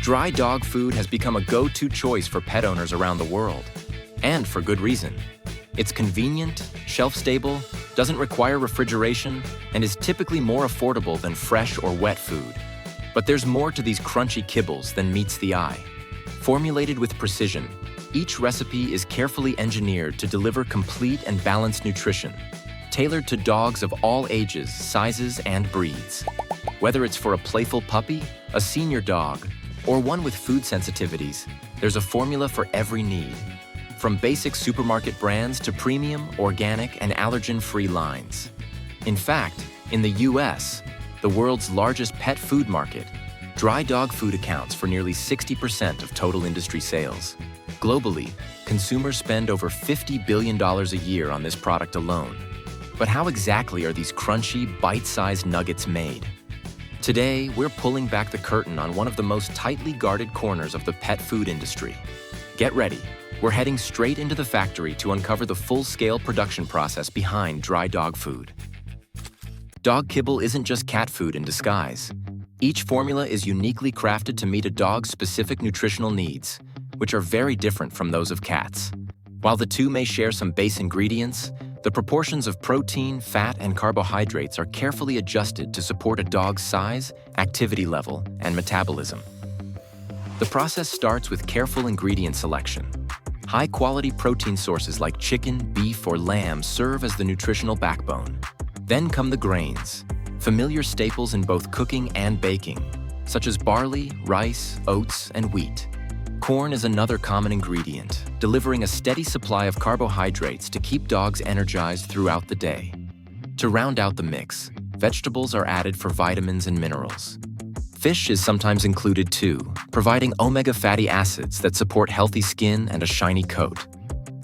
Dry dog food has become a go-to choice for pet owners around the world, and for good reason. It's convenient, shelf-stable, doesn't require refrigeration, and is typically more affordable than fresh or wet food. But there's more to these crunchy kibbles than meets the eye. Formulated with precision, each recipe is carefully engineered to deliver complete and balanced nutrition, tailored to dogs of all ages, sizes, and breeds. Whether it's for a playful puppy, a senior dog, or one with food sensitivities, there's a formula for every need. From basic supermarket brands to premium, organic, and allergen-free lines. In fact, in the US, the world's largest pet food market, dry dog food accounts for nearly 60% of total industry sales. Globally, consumers spend over $50 billion a year on this product alone. But how exactly are these crunchy, bite-sized nuggets made? Today, we're pulling back the curtain on one of the most tightly guarded corners of the pet food industry. Get ready. We're heading straight into the factory to uncover the full-scale production process behind dry dog food. Dog kibble isn't just cat food in disguise. Each formula is uniquely crafted to meet a dog's specific nutritional needs, which are very different from those of cats. While the two may share some base ingredients, the proportions of protein, fat, and carbohydrates are carefully adjusted to support a dog's size, activity level, and metabolism. The process starts with careful ingredient selection. High-quality protein sources like chicken, beef, or lamb serve as the nutritional backbone. Then come the grains, familiar staples in both cooking and baking, such as barley, rice, oats, and wheat. Corn is another common ingredient, delivering a steady supply of carbohydrates to keep dogs energized throughout the day. To round out the mix, vegetables are added for vitamins and minerals. Fish is sometimes included too, providing omega fatty acids that support healthy skin and a shiny coat.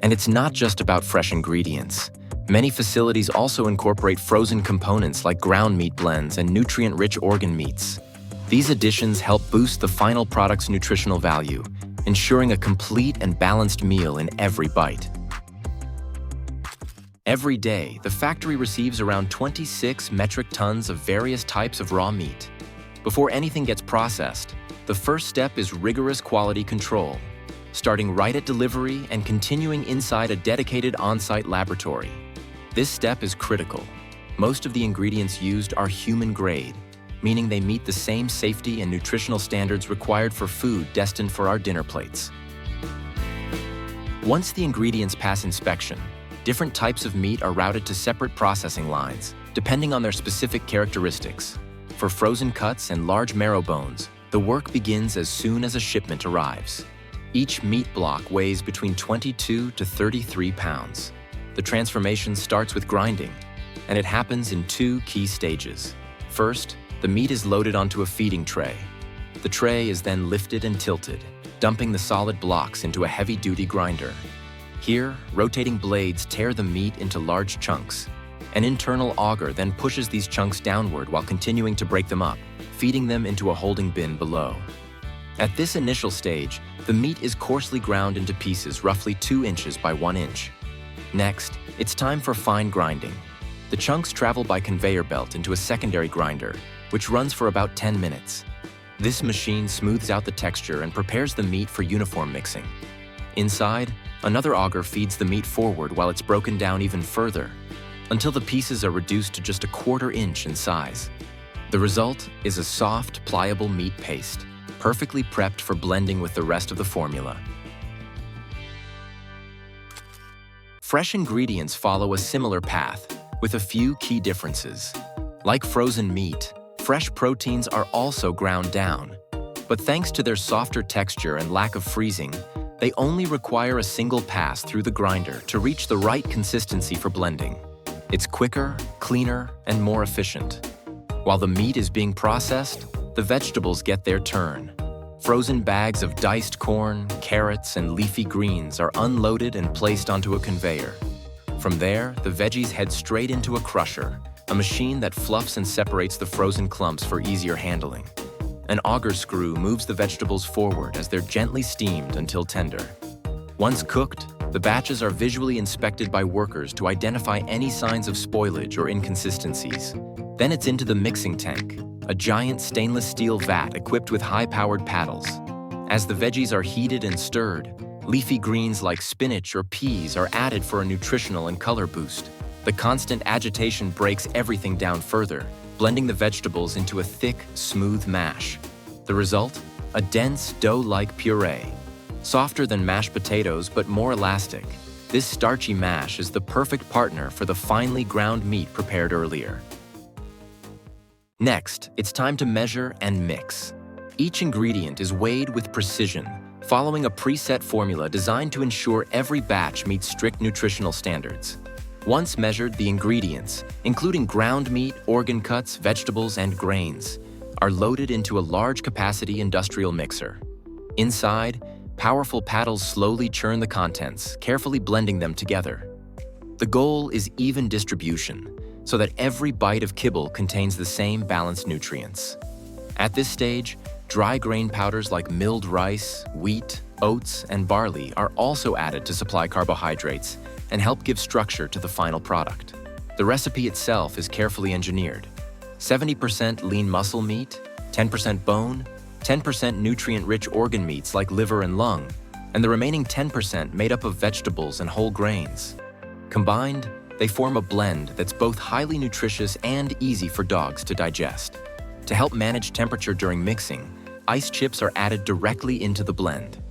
And it's not just about fresh ingredients. Many facilities also incorporate frozen components like ground meat blends and nutrient-rich organ meats. These additions help boost the final product's nutritional value, ensuring a complete and balanced meal in every bite. Every day, the factory receives around 26 metric tons of various types of raw meat. Before anything gets processed, the first step is rigorous quality control, starting right at delivery and continuing inside a dedicated on-site laboratory. This step is critical. Most of the ingredients used are human-grade, meaning they meet the same safety and nutritional standards required for food destined for our dinner plates. Once the ingredients pass inspection, different types of meat are routed to separate processing lines, depending on their specific characteristics. For frozen cuts and large marrow bones, the work begins as soon as a shipment arrives. Each meat block weighs between 22 to 33 pounds. The transformation starts with grinding, and it happens in two key stages. First, the meat is loaded onto a feeding tray. The tray is then lifted and tilted, dumping the solid blocks into a heavy-duty grinder. Here, rotating blades tear the meat into large chunks. An internal auger then pushes these chunks downward while continuing to break them up, feeding them into a holding bin below. At this initial stage, the meat is coarsely ground into pieces roughly 2 inches by 1 inch. Next, it's time for fine grinding. The chunks travel by conveyor belt into a secondary grinder, which runs for about 10 minutes. This machine smooths out the texture and prepares the meat for uniform mixing. Inside, another auger feeds the meat forward while it's broken down even further, until the pieces are reduced to just a 1/4 inch in size. The result is a soft, pliable meat paste, perfectly prepped for blending with the rest of the formula. Fresh ingredients follow a similar path, with a few key differences. Like frozen meat, fresh proteins are also ground down. But thanks to their softer texture and lack of freezing, they only require a single pass through the grinder to reach the right consistency for blending. It's quicker, cleaner, and more efficient. While the meat is being processed, the vegetables get their turn. Frozen bags of diced corn, carrots, and leafy greens are unloaded and placed onto a conveyor. From there, the veggies head straight into a crusher, a machine that fluffs and separates the frozen clumps for easier handling. An auger screw moves the vegetables forward as they're gently steamed until tender. Once cooked, The batches are visually inspected by workers to identify any signs of spoilage or inconsistencies. Then it's into the mixing tank, a giant stainless steel vat equipped with high-powered paddles. As the veggies are heated and stirred, leafy greens like spinach or peas are added for a nutritional and color boost. The constant agitation breaks everything down further, blending the vegetables into a thick, smooth mash. The result? A dense, dough-like puree. Softer than mashed potatoes, but more elastic. This starchy mash is the perfect partner for the finely ground meat prepared earlier. Next, it's time to measure and mix. Each ingredient is weighed with precision, following a preset formula designed to ensure every batch meets strict nutritional standards. Once measured, the ingredients, including ground meat, organ cuts, vegetables, and grains, are loaded into a large-capacity industrial mixer. Inside, powerful paddles slowly churn the contents, carefully blending them together. The goal is even distribution, so that every bite of kibble contains the same balanced nutrients. At this stage, dry grain powders like milled rice, wheat, oats, and barley are also added to supply carbohydrates and help give structure to the final product. The recipe itself is carefully engineered. 70% lean muscle meat, 10% bone, 10% nutrient-rich organ meats like liver and lung, and the remaining 10% made up of vegetables and whole grains. Combined, they form a blend that's both highly nutritious and easy for dogs to digest. To help manage temperature during mixing, ice chips are added directly into the blend.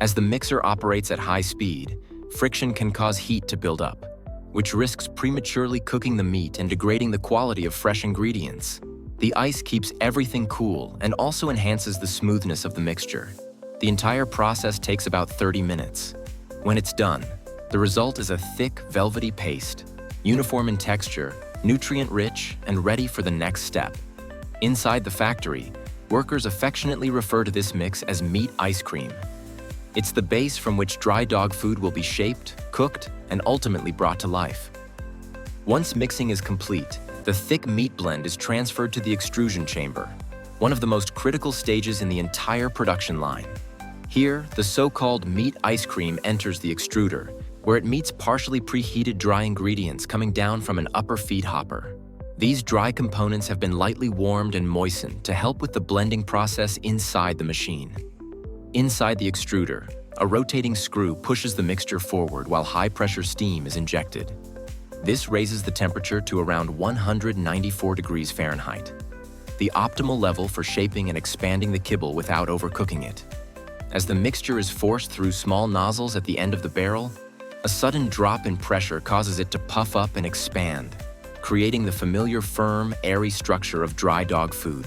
As the mixer operates at high speed, friction can cause heat to build up, which risks prematurely cooking the meat and degrading the quality of fresh ingredients. The ice keeps everything cool and also enhances the smoothness of the mixture. The entire process takes about 30 minutes. When it's done, the result is a thick, velvety paste, uniform in texture, nutrient-rich, and ready for the next step. Inside the factory, workers affectionately refer to this mix as meat ice cream. It's the base from which dry dog food will be shaped, cooked, and ultimately brought to life. Once mixing is complete, the thick meat blend is transferred to the extrusion chamber, one of the most critical stages in the entire production line. Here, the so-called meat ice cream enters the extruder, where it meets partially preheated dry ingredients coming down from an upper feed hopper. These dry components have been lightly warmed and moistened to help with the blending process inside the machine. Inside the extruder, a rotating screw pushes the mixture forward while high-pressure steam is injected. This raises the temperature to around 194 degrees Fahrenheit, the optimal level for shaping and expanding the kibble without overcooking it. As the mixture is forced through small nozzles at the end of the barrel, a sudden drop in pressure causes it to puff up and expand, creating the familiar firm, airy structure of dry dog food.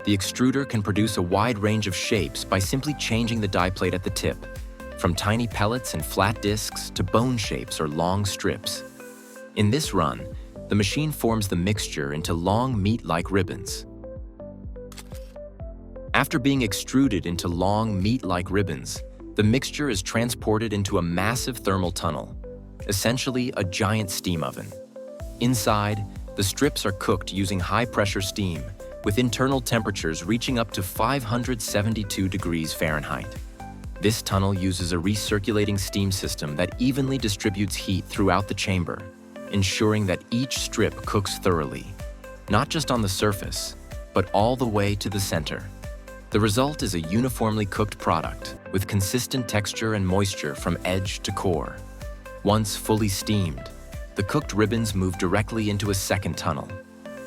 The extruder can produce a wide range of shapes by simply changing the die plate at the tip, from tiny pellets and flat discs to bone shapes or long strips. In this run, the machine forms the mixture into long meat-like ribbons. After being extruded into long meat-like ribbons, the mixture is transported into a massive thermal tunnel, essentially a giant steam oven. Inside, the strips are cooked using high-pressure steam, with internal temperatures reaching up to 572 degrees Fahrenheit. This tunnel uses a recirculating steam system that evenly distributes heat throughout the chamber, ensuring that each strip cooks thoroughly, not just on the surface, but all the way to the center. The result is a uniformly cooked product with consistent texture and moisture from edge to core. Once fully steamed, the cooked ribbons move directly into a second tunnel,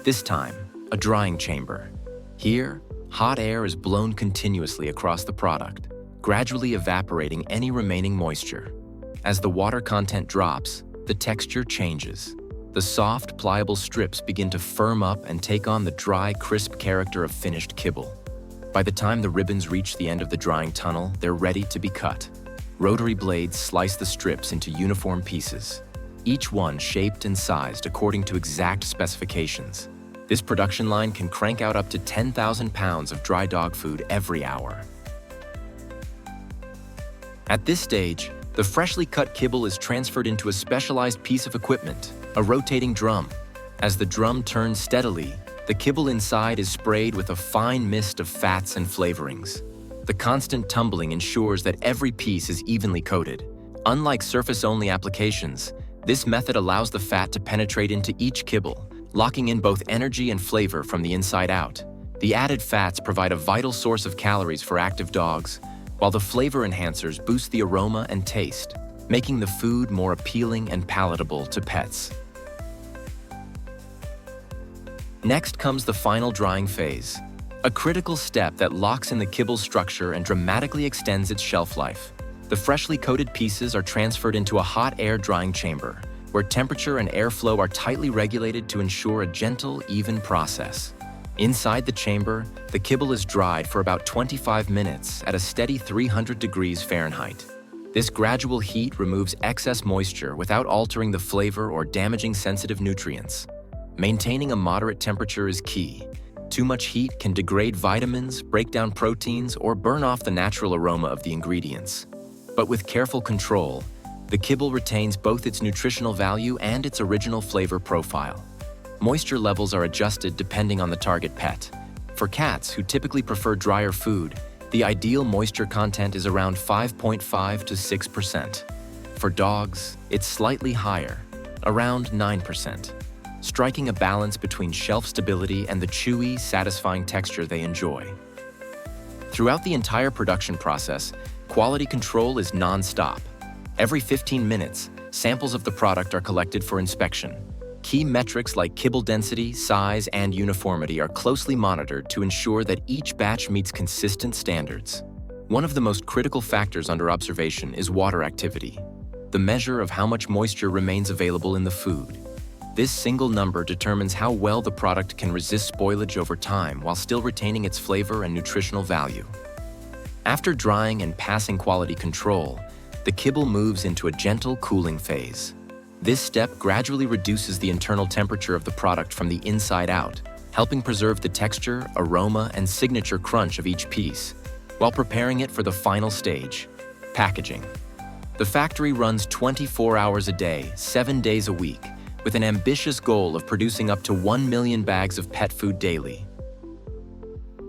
this time a drying chamber. Here, hot air is blown continuously across the product, gradually evaporating any remaining moisture. As the water content drops, the texture changes. The soft, pliable strips begin to firm up and take on the dry, crisp character of finished kibble. By the time the ribbons reach the end of the drying tunnel, they're ready to be cut. Rotary blades slice the strips into uniform pieces, each one shaped and sized according to exact specifications. This production line can crank out up to 10,000 pounds of dry dog food every hour. At this stage, the freshly cut kibble is transferred into a specialized piece of equipment, a rotating drum. As the drum turns steadily, the kibble inside is sprayed with a fine mist of fats and flavorings. The constant tumbling ensures that every piece is evenly coated, Unlike surface-only applications, this method allows the fat to penetrate into each kibble, locking in both energy and flavor from the inside out. The added fats provide a vital source of calories for active dogs, while the flavor enhancers boost the aroma and taste, making the food more appealing and palatable to pets. Next comes the final drying phase, a critical step that locks in the kibble's structure and dramatically extends its shelf life. The freshly coated pieces are transferred into a hot air drying chamber, where temperature and airflow are tightly regulated to ensure a gentle, even process. Inside the chamber, the kibble is dried for about 25 minutes at a steady 300 degrees Fahrenheit. This gradual heat removes excess moisture without altering the flavor or damaging sensitive nutrients. Maintaining a moderate temperature is key. Too much heat can degrade vitamins, break down proteins, or burn off the natural aroma of the ingredients. But with careful control, the kibble retains both its nutritional value and its original flavor profile. Moisture levels are adjusted depending on the target pet. For cats, who typically prefer drier food, the ideal moisture content is around 5.5 to 6%. For dogs, it's slightly higher, around 9%, striking a balance between shelf stability and the chewy, satisfying texture they enjoy. Throughout the entire production process, quality control is non-stop. Every 15 minutes, samples of the product are collected for inspection. Key metrics like kibble density, size, and uniformity are closely monitored to ensure that each batch meets consistent standards. One of the most critical factors under observation is water activity, the measure of how much moisture remains available in the food. This single number determines how well the product can resist spoilage over time while still retaining its flavor and nutritional value. After drying and passing quality control, the kibble moves into a gentle cooling phase. This step gradually reduces the internal temperature of the product from the inside out, helping preserve the texture, aroma, and signature crunch of each piece, while preparing it for the final stage, packaging. The factory runs 24 hours a day, 7 days a week, with an ambitious goal of producing up to 1 million bags of pet food daily.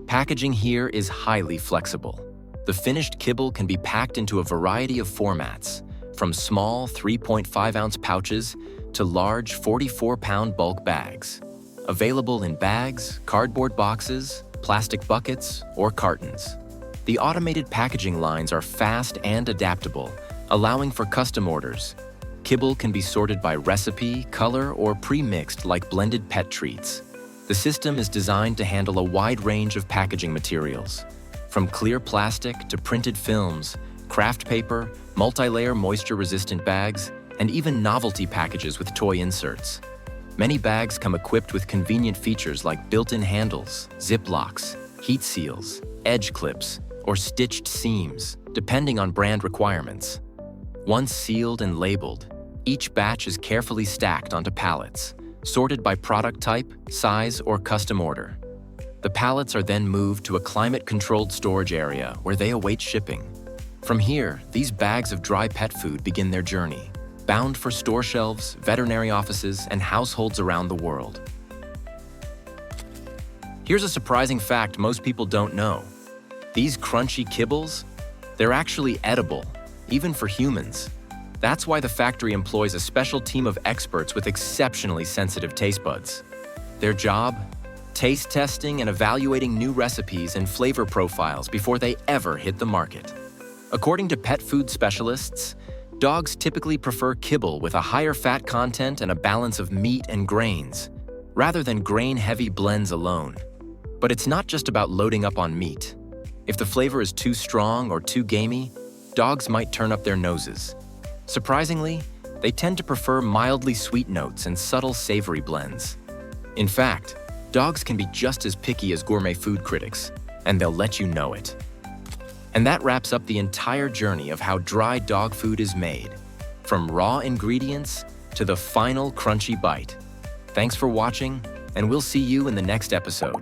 Packaging here is highly flexible. The finished kibble can be packed into a variety of formats, from small 3.5-ounce pouches to large 44-pound bulk bags. Available in bags, cardboard boxes, plastic buckets, or cartons. The automated packaging lines are fast and adaptable, allowing for custom orders. Kibble can be sorted by recipe, color, or pre-mixed like blended pet treats. The system is designed to handle a wide range of packaging materials, from clear plastic to printed films, craft paper, multi-layer moisture-resistant bags, and even novelty packages with toy inserts. Many bags come equipped with convenient features like built-in handles, zip locks, heat seals, edge clips, or stitched seams, depending on brand requirements. Once sealed and labeled, each batch is carefully stacked onto pallets, sorted by product type, size, or custom order. The pallets are then moved to a climate-controlled storage area where they await shipping. From here, these bags of dry pet food begin their journey, bound for store shelves, veterinary offices, and households around the world. Here's a surprising fact most people don't know. These crunchy kibbles, they're actually edible, even for humans. That's why the factory employs a special team of experts with exceptionally sensitive taste buds. Their job? Taste testing and evaluating new recipes and flavor profiles before they ever hit the market. According to pet food specialists, dogs typically prefer kibble with a higher fat content and a balance of meat and grains, rather than grain-heavy blends alone. But it's not just about loading up on meat. If the flavor is too strong or too gamey, dogs might turn up their noses. Surprisingly, they tend to prefer mildly sweet notes and subtle savory blends. In fact, dogs can be just as picky as gourmet food critics, and they'll let you know it. And that wraps up the entire journey of how dry dog food is made, from raw ingredients to the final crunchy bite. Thanks for watching, and we'll see you in the next episode.